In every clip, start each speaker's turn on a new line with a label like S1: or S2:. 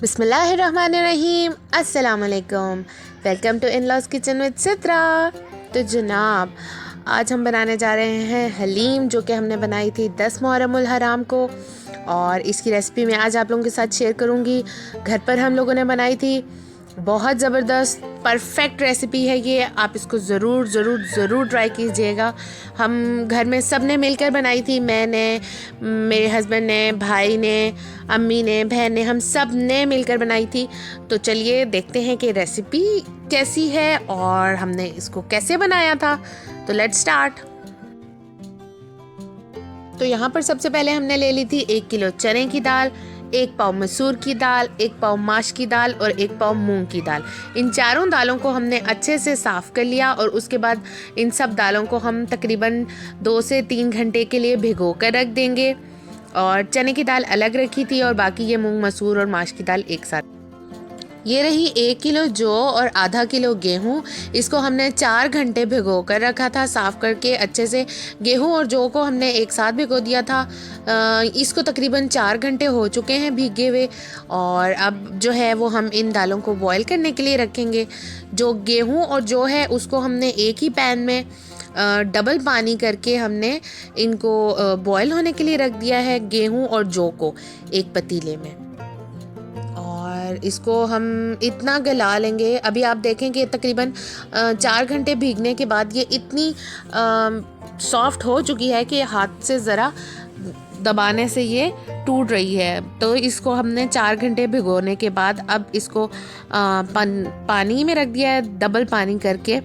S1: बिस्मिल्लाहिर्रहमानिर्रहीम, अस्सलाम वालेकुम। Welcome to in laws kitchen with Sitra. तो जनाब, आज हम बनाने जा रहे हैं हलीम, जो कि हमने बनाई थी 10 मुहर्रमुल हराम को। और इसकी रेसिपी मैं आज आप लोगों के साथ शेयर करूंगी। घर पर हम लोगों ने बनाई थी, बहुत ज़बरदस्त परफेक्ट रेसिपी है ये। आप इसको ज़रूर ज़रूर ज़रूर ट्राई कीजिएगा। हम घर में सब ने मिलकर बनाई थी, मैंने, मेरे हस्बैंड ने, भाई ने, अम्मी ने, बहन ने, हम सब ने मिलकर बनाई थी। तो चलिए देखते हैं कि रेसिपी कैसी है और हमने इसको कैसे बनाया था। तो लेट्स स्टार्ट। तो यहाँ पर सबसे पहले हमने ले ली थी 1 किलो चने की दाल, 1 पाव मसूर की दाल, 1 पाव माश की दाल और 1 पाव मूंग की दाल। इन चारों दालों को हमने अच्छे से साफ़ कर लिया और उसके बाद इन सब दालों को हम तकरीबन 2 से 3 घंटे के लिए भिगो कर रख देंगे। और चने की दाल अलग रखी थी और बाकी ये मूंग, मसूर और माश की दाल एक साथ। ये रही 1 किलो जौ और आधा किलो गेहूँ। इसको हमने 4 घंटे भिगो कर रखा था, साफ़ करके अच्छे से। गेहूँ और जौ को हमने एक साथ भिगो दिया था। इसको तकरीबन 4 घंटे हो चुके हैं भीगे हुए। और अब जो है वो हम इन दालों को बॉईल करने के लिए रखेंगे। जो गेहूँ और जौ है उसको हमने एक ही पैन में डबल पानी करके हमने इनको बॉईल होने के लिए रख दिया है, गेहूँ और जौ को एक पतीले में। और इसको हम इतना गला लेंगे। अभी आप देखें कि तकरीबन 4 घंटे भीगने के बाद ये इतनी सॉफ्ट हो चुकी है कि हाथ से ज़रा दबाने से ये टूट रही है। तो इसको हमने 4 घंटे भिगोने के बाद अब इसको पानी में रख दिया है, डबल पानी करके,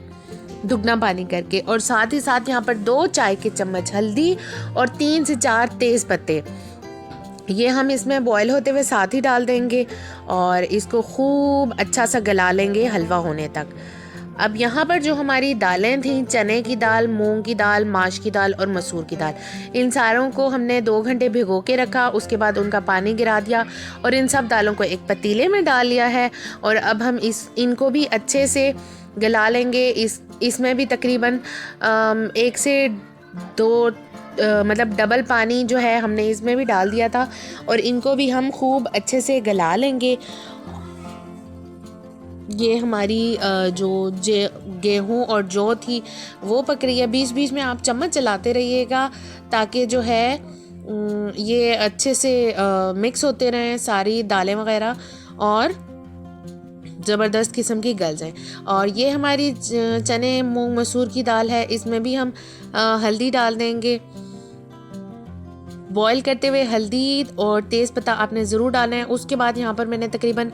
S1: दुगना पानी करके। और साथ ही साथ यहाँ पर 2 चाय के चम्मच हल्दी और 3 से 4 तेज़ पत्ते, ये हम इसमें बॉईल होते हुए साथ ही डाल देंगे और इसको खूब अच्छा सा गला लेंगे हलवा होने तक। अब यहाँ पर जो हमारी दालें थीं, चने की दाल, मूंग की दाल, माश की दाल और मसूर की दाल, इन सारों को हमने 2 घंटे भिगो के रखा। उसके बाद उनका पानी गिरा दिया और इन सब दालों को एक पतीले में डाल लिया है। और अब हम इनको भी अच्छे से गला लेंगे। इसमें भी तकरीबन 1 से 2 मतलब डबल पानी जो है हमने इसमें भी डाल दिया था और इनको भी हम खूब अच्छे से गला लेंगे। ये हमारी जो गेहूँ और जौ थी वो पक रही है। बीच बीच में आप चम्मच चलाते रहिएगा ताकि जो है ये अच्छे से मिक्स होते रहें सारी दालें वगैरह और ज़बरदस्त किस्म की गल जाए। और ये हमारी चने, मूंग, मसूर की दाल है, इसमें भी हम हल्दी डाल देंगे। बॉईल करते हुए हल्दी और तेज़पत्ता आपने ज़रूर डालना है। उसके बाद यहाँ पर मैंने तकरीबन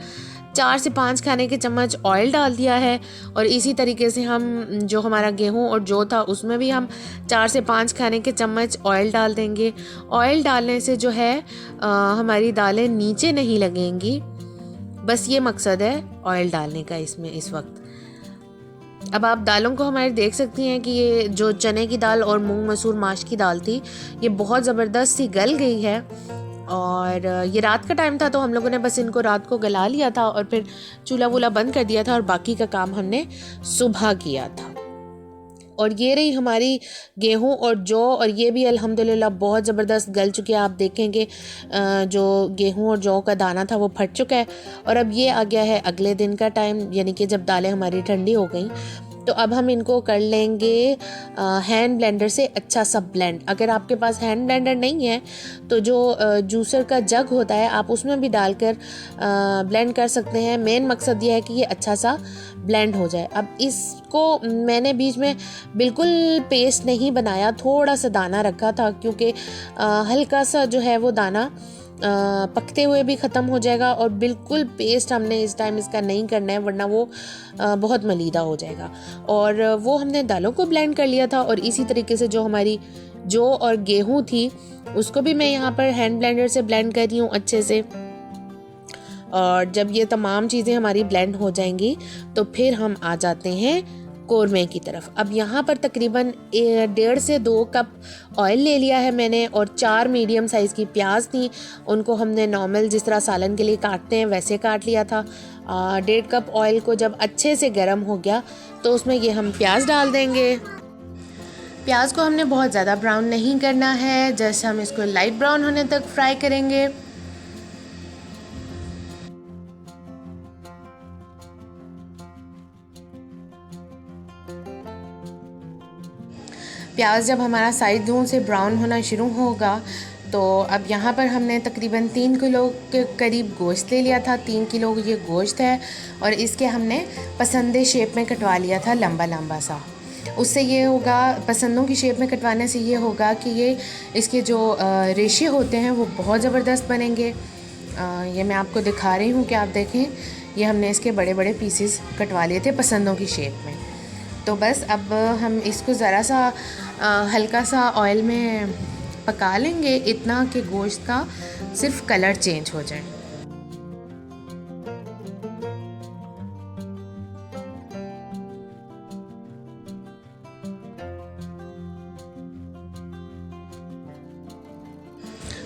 S1: 4 से 5 खाने के चम्मच ऑयल डाल दिया है। और इसी तरीके से हम जो हमारा गेहूं और जौ था उसमें भी हम 4 से 5 खाने के चम्मच ऑयल डाल देंगे। ऑयल डालने से जो है हमारी दालें नीचे नहीं लगेंगी, बस ये मकसद है ऑयल डालने का इसमें इस वक्त। अब आप दालों को हमारे देख सकती हैं कि ये जो चने की दाल और मूंग, मसूर, माश की दाल थी ये बहुत ज़बरदस्त सी गल गई है। और ये रात का टाइम था तो हम लोगों ने बस इनको रात को गला लिया था और फिर चूल्हा वूल्हा बंद कर दिया था और बाकी का काम हमने सुबह किया था। और ये रही हमारी गेहूं और जौ, और ये भी अल्हम्दुलिल्लाह बहुत ज़बरदस्त गल चुकी है। आप देखेंगे जो गेहूं और जौ का दाना था वो फट चुका है। और अब ये आ गया है अगले दिन का टाइम, यानी कि जब दालें हमारी ठंडी हो गई तो अब हम इनको कर लेंगे हैंड ब्लेंडर से अच्छा सा ब्लेंड। अगर आपके पास हैंड ब्लेंडर नहीं है तो जो जूसर का जग होता है आप उसमें भी डालकर ब्लेंड कर सकते हैं। मेन मकसद ये है कि ये अच्छा सा ब्लेंड हो जाए। अब इसको मैंने बीच में बिल्कुल पेस्ट नहीं बनाया, थोड़ा सा दाना रखा था क्योंकि हल्का सा जो है वो दाना पकते हुए भी ख़त्म हो जाएगा। और बिल्कुल पेस्ट हमने इस टाइम इसका नहीं करना है वरना वो बहुत मलीदा हो जाएगा। और वो हमने दालों को ब्लेंड कर लिया था। और इसी तरीके से जो हमारी जौ और गेहूं थी उसको भी मैं यहाँ पर हैंड ब्लेंडर से ब्लेंड कर रही हूँ अच्छे से। और जब ये तमाम चीज़ें हमारी ब्लेंड हो जाएंगी तो फिर हम आ जाते हैं कोरमे की तरफ। अब यहाँ पर तकरीबन 1.5 से 2 कप ऑयल ले लिया है मैंने और 4 मीडियम साइज़ की प्याज थी, उनको हमने नॉर्मल जिस तरह सालन के लिए काटते हैं वैसे काट लिया था। 1.5 कप ऑयल को जब अच्छे से गर्म हो गया तो उसमें ये हम प्याज डाल देंगे। प्याज को हमने बहुत ज़्यादा ब्राउन नहीं करना है, जैसे हम इसको लाइट ब्राउन होने तक फ्राई करेंगे। प्याज जब हमारा साइडों से ब्राउन होना शुरू होगा तो अब यहाँ पर हमने तकरीबन 3 किलो के करीब गोश्त ले लिया था। 3 किलो ये गोश्त है और इसके हमने पसंदे शेप में कटवा लिया था, लंबा लंबा सा। उससे ये होगा, पसंदों की शेप में कटवाने से ये होगा कि ये इसके जो रेशे होते हैं वो बहुत ज़बरदस्त बनेंगे। ये मैं आपको दिखा रही हूँ कि आप देखें, ये हमने इसके बड़े बड़े पीसेस कटवा लिए थे पसंदों की शेप में। तो बस अब हम इसको ज़रा सा हल्का सा ऑयल में पका लेंगे, इतना कि गोश्त का सिर्फ कलर चेंज हो जाए।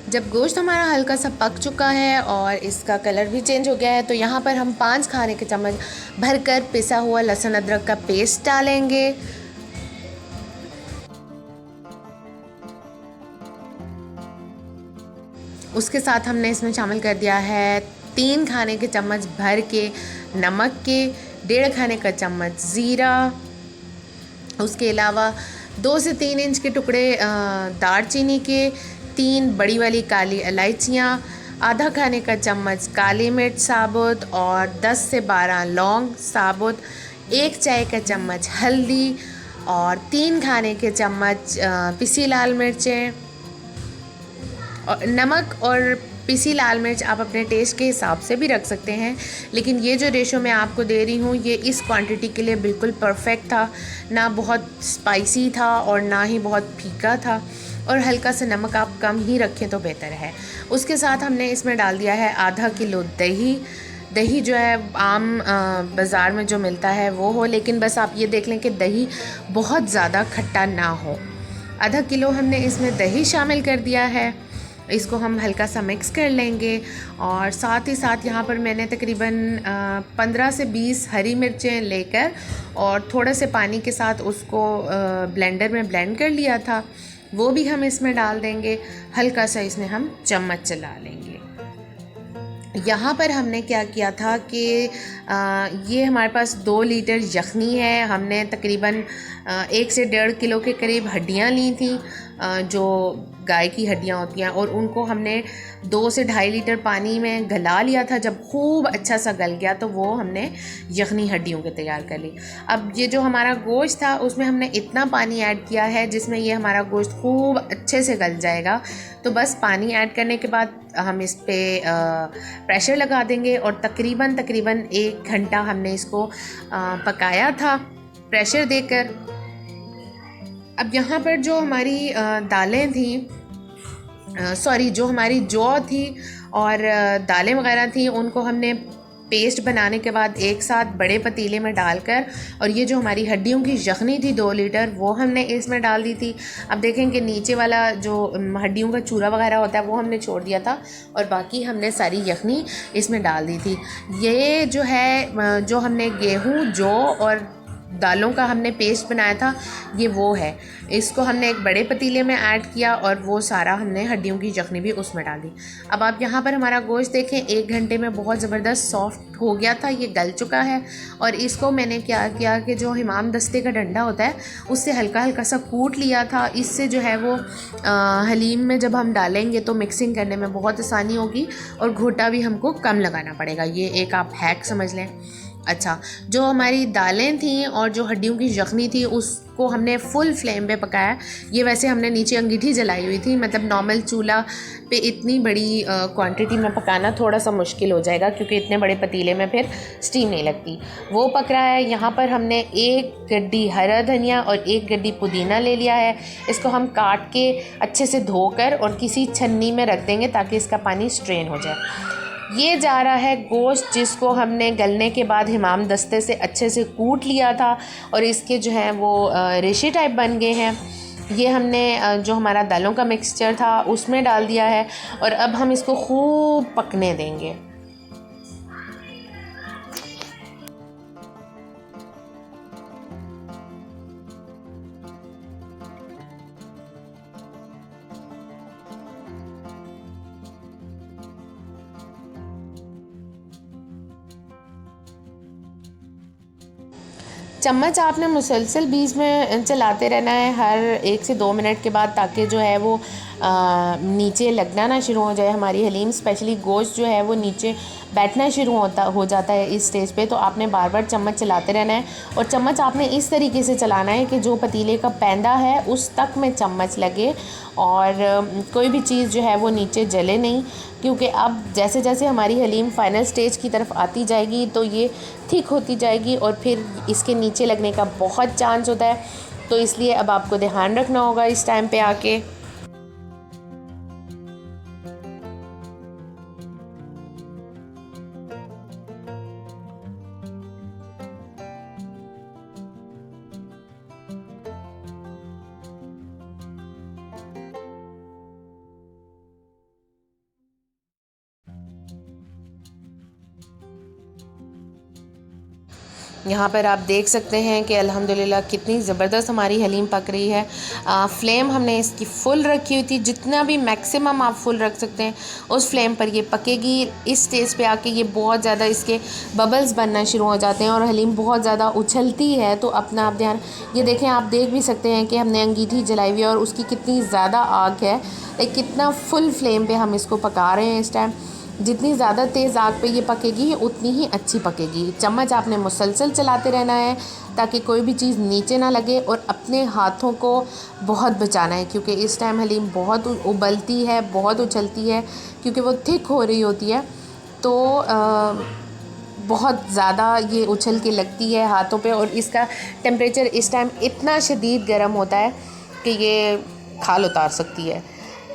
S1: जब गोश्त हमारा हल्का सा पक चुका है और इसका कलर भी चेंज हो गया है तो यहाँ पर हम 5 खाने के चम्मच भरकर पिसा हुआ लहसुन अदरक का पेस्ट डालेंगे। उसके साथ हमने इसमें शामिल कर दिया है 3 खाने के चम्मच भर के नमक के, 1.5 खाने का चम्मच ज़ीरा, उसके अलावा 2 से 3 इंच के टुकड़े दालचीनी के, 3 बड़ी वाली काली इलायचियाँ, आधा खाने का चम्मच काली मिर्च साबुत और 10 से 12 लौंग साबुत, 1 चाय का चम्मच हल्दी और 3 खाने के चम्मच पिसी लाल मिर्चें और नमक। और पिसी लाल मिर्च आप अपने टेस्ट के हिसाब से भी रख सकते हैं, लेकिन ये जो रेशो मैं आपको दे रही हूँ ये इस क्वांटिटी के लिए बिल्कुल परफेक्ट था। ना बहुत स्पाइसी था और ना ही बहुत फीका था, और हल्का सा नमक आप कम ही रखें तो बेहतर है। उसके साथ हमने इसमें डाल दिया है आधा किलो दही। दही जो है आम बाज़ार में जो मिलता है वो हो, लेकिन बस आप ये देख लें कि दही बहुत ज़्यादा खट्टा ना हो। आधा किलो हमने इसमें दही शामिल कर दिया है। इसको हम हल्का सा मिक्स कर लेंगे और साथ ही साथ यहाँ पर मैंने तकरीबन 15 से 20 हरी मिर्चें लेकर और थोड़े से पानी के साथ उसको ब्लेंडर में ब्लेंड कर लिया था, वो भी हम इसमें डाल देंगे। हल्का सा इसमें हम चम्मच चला लेंगे। यहाँ पर हमने क्या किया था कि ये हमारे पास 2 लीटर यखनी है। हमने तकरीबन 1 से 1.5 किलो के करीब हड्डियाँ ली थी, जो गाय की हड्डियाँ होती हैं, और उनको हमने 2 से 2.5 लीटर पानी में गला लिया था। जब खूब अच्छा सा गल गया तो वो हमने यखनी हड्डियों के तैयार कर ली। अब ये जो हमारा गोश्त था उसमें हमने इतना पानी ऐड किया है जिसमें ये हमारा गोश्त खूब अच्छे से गल जाएगा। तो बस पानी ऐड करने के बाद हम इस पर प्रेशर लगा देंगे और तकरीबन 1 घंटा हमने इसको पकाया था प्रेशर देकर। अब यहाँ पर जो हमारी दालें थी, जो हमारी जौ थी और दालें वगैरह थी, उनको हमने पेस्ट बनाने के बाद एक साथ बड़े पतीले में डालकर, और ये जो हमारी हड्डियों की यखनी थी 2 लीटर वो हमने इसमें डाल दी थी। अब देखें कि नीचे वाला जो हड्डियों का चूरा वगैरह होता है वो हमने छोड़ दिया था और बाकी हमने सारी यखनी इसमें डाल दी थी। ये जो है जो हमने गेहूँ, जौ और दालों का हमने पेस्ट बनाया था, ये वो है। इसको हमने एक बड़े पतीले में ऐड किया और वो सारा हमने हड्डियों की यखनी भी उसमें डाल दी। अब आप यहाँ पर हमारा गोश्त देखें, 1 घंटे में बहुत ज़बरदस्त सॉफ्ट हो गया था, ये गल चुका है। और इसको मैंने क्या किया कि जो हिमाम दस्ते का डंडा होता है उससे हल्का हल्का सा कूट लिया था। इससे जो है वो हलीम में जब हम डालेंगे तो मिक्सिंग करने में बहुत आसानी होगी और घोटा भी हमको कम लगाना पड़ेगा। ये एक आप हैक समझ लें। अच्छा, जो हमारी दालें थीं और जो हड्डियों की यखनी थी उसको हमने फुल फ्लेम पे पकाया। ये वैसे हमने नीचे अंगीठी जलाई हुई थी, मतलब नॉर्मल चूल्हा पे इतनी बड़ी क्वांटिटी में पकाना थोड़ा सा मुश्किल हो जाएगा क्योंकि इतने बड़े पतीले में फिर स्टीम नहीं लगती। वो पक रहा है। यहाँ पर हमने 1 गड्डी हरा धनिया और 1 गड्डी पुदीना ले लिया है। इसको हम काट के अच्छे से धोकर और किसी छन्नी में रख देंगे ताकि इसका पानी स्ट्रेन हो जाए। ये जा रहा है गोश्त जिसको हमने गलने के बाद हिमाम दस्ते से अच्छे से कूट लिया था और इसके जो है वो रेशे टाइप बन गए हैं। ये हमने जो हमारा दालों का मिक्सचर था उसमें डाल दिया है और अब हम इसको खूब पकने देंगे। चम्मच आपने मुसलसल बीच में चलाते रहना है हर 1 से 2 मिनट के बाद, ताकि जो है वो नीचे लगना ना शुरू हो जाए। हमारी हलीम स्पेशली गोश्त जो है वो नीचे बैठना शुरू हो जाता है इस स्टेज पे, तो आपने बार बार चम्मच चलाते रहना है। और चम्मच आपने इस तरीके से चलाना है कि जो पतीले का पैंदा है उस तक में चम्मच लगे और कोई भी चीज़ जो है वो नीचे जले नहीं, क्योंकि अब जैसे जैसे हमारी हलीम फ़ाइनल स्टेज की तरफ आती जाएगी तो ये थिक होती जाएगी और फिर इसके नीचे लगने का बहुत चांस होता है। तो इसलिए अब आपको ध्यान रखना होगा इस टाइम पे आके। यहाँ पर आप देख सकते हैं कि अल्हम्दुलिल्लाह कितनी ज़बरदस्त हमारी हलीम पक रही है। फ्लेम हमने इसकी फ़ुल रखी हुई थी, जितना भी मैक्सिमम आप फुल रख सकते हैं उस फ्लेम पर ये पकेगी। इस स्टेज पे आके ये बहुत ज़्यादा इसके बबल्स बनना शुरू हो जाते हैं और हलीम बहुत ज़्यादा उछलती है। तो अपना आप ध्यान, ये देखें, आप देख भी सकते हैं कि हमने अंगीठी जलाई हुई है और उसकी कितनी ज़्यादा आग है, कितना फुल फ्लेम पर हम इसको पका रहे हैं इस टाइम। जितनी ज़्यादा तेज़ आग पे ये पकेगी उतनी ही अच्छी पकेगी। चम्मच आपने मुसलसल चलाते रहना है ताकि कोई भी चीज़ नीचे ना लगे, और अपने हाथों को बहुत बचाना है क्योंकि इस टाइम हलीम बहुत उबलती है, बहुत उछलती है क्योंकि वो थिक हो रही होती है। तो बहुत ज़्यादा ये उछल के लगती है हाथों पे, और इसका टेम्परेचर इस टाइम इतना शदीद गर्म होता है कि ये खाल उतार सकती है।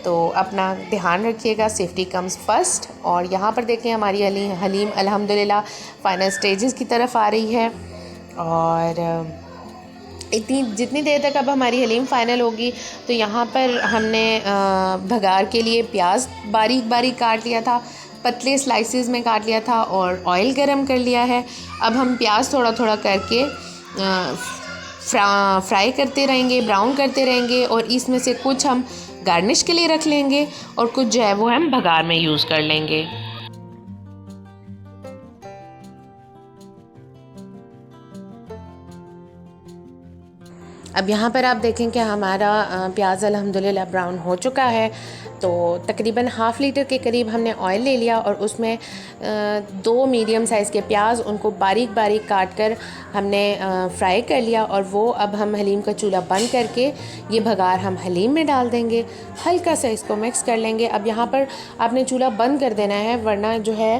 S1: तो अपना ध्यान रखिएगा, सेफ्टी कम्स फर्स्ट। और यहाँ पर देखें हमारी हलीम अल्हम्दुलिल्लाह फ़ाइनल स्टेजेस की तरफ आ रही है। और जितनी देर तक अब हमारी हलीम फ़ाइनल होगी, तो यहाँ पर हमने भगार के लिए प्याज बारीक बारीक काट लिया था, पतले स्लाइसेस में काट लिया था और ऑयल गरम कर लिया है। अब हम प्याज थोड़ा थोड़ा करके फ्राई करते रहेंगे, ब्राउन करते रहेंगे, और इसमें से कुछ हम गार्निश के लिए रख लेंगे और कुछ जो है वो हम भगार में यूज़ कर लेंगे। अब यहाँ पर आप देखें कि हमारा प्याज अल्हम्दुलिल्लाह ब्राउन हो चुका है। तो तकरीबन ½ लीटर के करीब हमने ऑयल ले लिया और उसमें 2 मीडियम साइज़ के प्याज, उनको बारीक बारीक काट कर हमने फ्राई कर लिया। और वो अब हम हलीम का चूल्हा बंद करके ये भगार हम हलीम में डाल देंगे, हल्का सा इसको मिक्स कर लेंगे। अब यहाँ पर आपने चूल्हा बंद कर देना है, वरना जो है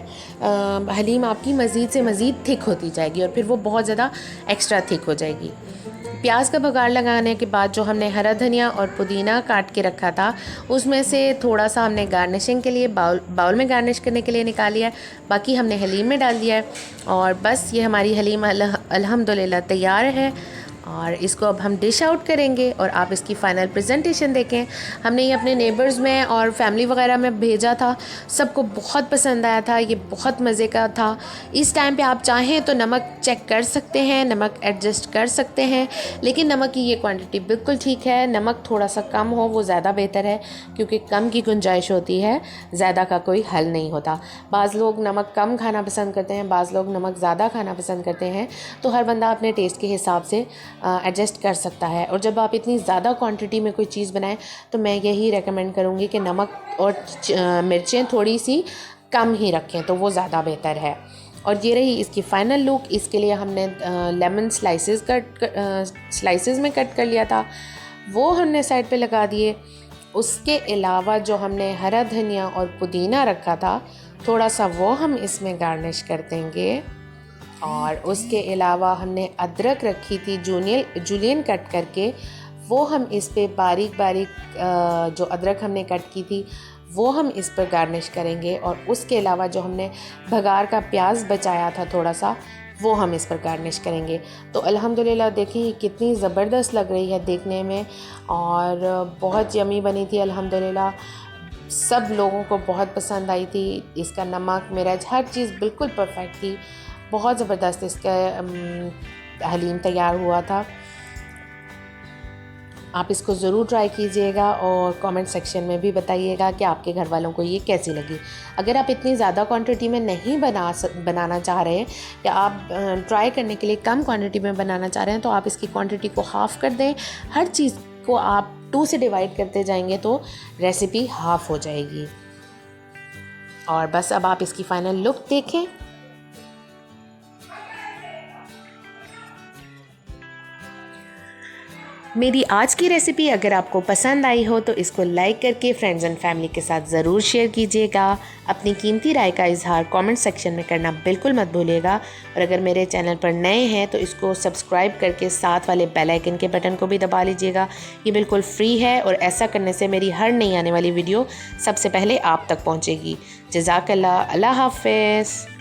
S1: हलीम आपकी मज़ीद से मज़ीद थिक होती जाएगी और फिर वो बहुत ज़्यादा एक्स्ट्रा थिक हो जाएगी। प्याज का भगार लगाने के बाद जो हमने हरा धनिया और पुदीना काट के रखा था, उसमें से थोड़ा सा हमने गार्निशिंग के लिए बाउल में गार्निश करने के लिए निकाल लिया है, बाकी हमने हलीम में डाल दिया है। और बस ये हमारी हलीम अल्हम्दुलिल्लाह तैयार है और इसको अब हम डिश आउट करेंगे और आप इसकी फ़ाइनल प्रेजेंटेशन देखें। हमने ये अपने नेबर्स में और फैमिली वगैरह में भेजा था, सबको बहुत पसंद आया था, ये बहुत मज़े का था। इस टाइम पे आप चाहें तो नमक चेक कर सकते हैं, नमक एडजस्ट कर सकते हैं, लेकिन नमक की ये क्वांटिटी बिल्कुल ठीक है। नमक थोड़ा सा कम हो वो ज़्यादा बेहतर है, क्योंकि कम की गुंजाइश होती है, ज़्यादा का कोई हल नहीं होता। बाज़ लोग नमक कम खाना पसंद करते हैं, बाज़ लोग नमक ज़्यादा खाना पसंद करते हैं, तो हर बंदा अपने टेस्ट के हिसाब से एडजस्ट कर सकता है। और जब आप इतनी ज़्यादा क्वांटिटी में कोई चीज़ बनाएं तो मैं यही रेकमेंड करूँगी कि नमक और मिर्चें थोड़ी सी कम ही रखें, तो वो ज़्यादा बेहतर है। और ये रही इसकी फ़ाइनल लुक। इसके लिए हमने लेमन स्लाइसेस में कट कर लिया था, वो हमने साइड पे लगा दिए। उसके अलावा जो हमने हरा धनिया और पुदीना रखा था, थोड़ा सा वो हम इसमें गार्निश कर देंगे। और उसके अलावा हमने अदरक रखी थी जूलियन कट करके, वो हम इस पे बारीक बारीक जो अदरक हमने कट की थी वो हम इस पर गार्निश करेंगे। और उसके अलावा जो हमने भगार का प्याज बचाया था थोड़ा सा, वो हम इस पर गार्निश करेंगे। तो अल्हम्दुलिल्लाह देखिए कितनी ज़बरदस्त लग रही है देखने में, और बहुत यमी बनी थी अल्हम्दुलिल्लाह। सब लोगों को बहुत पसंद आई थी। इसका नमक, मिर्च, हर चीज़ बिल्कुल परफेक्ट थी। बहुत ज़बरदस्त इसका हलीम तैयार हुआ था। आप इसको ज़रूर ट्राई कीजिएगा और कमेंट सेक्शन में भी बताइएगा कि आपके घर वालों को ये कैसी लगी। अगर आप इतनी ज़्यादा क्वांटिटी में नहीं बनाना चाह रहे हैं या आप ट्राई करने के लिए कम क्वांटिटी में बनाना चाह रहे हैं तो आप इसकी क्वांटिटी को हाफ़ कर दें। हर चीज़ को आप 2 से डिवाइड करते जाएंगे तो रेसिपी हाफ़ हो जाएगी। और बस अब आप इसकी फ़ाइनल लुक देखें। मेरी आज की रेसिपी अगर आपको पसंद आई हो तो इसको लाइक करके फ्रेंड्स एंड फैमिली के साथ ज़रूर शेयर कीजिएगा। अपनी कीमती राय का इजहार कमेंट सेक्शन में करना बिल्कुल मत भूलिएगा। और अगर मेरे चैनल पर नए हैं तो इसको सब्सक्राइब करके साथ वाले बेल आइकन के बटन को भी दबा लीजिएगा। ये बिल्कुल फ्री है और ऐसा करने से मेरी हर नई आने वाली वीडियो सबसे पहले आप तक पहुँचेगी। जज़ाकल्लाह, अल्लाह हाफ़िज़।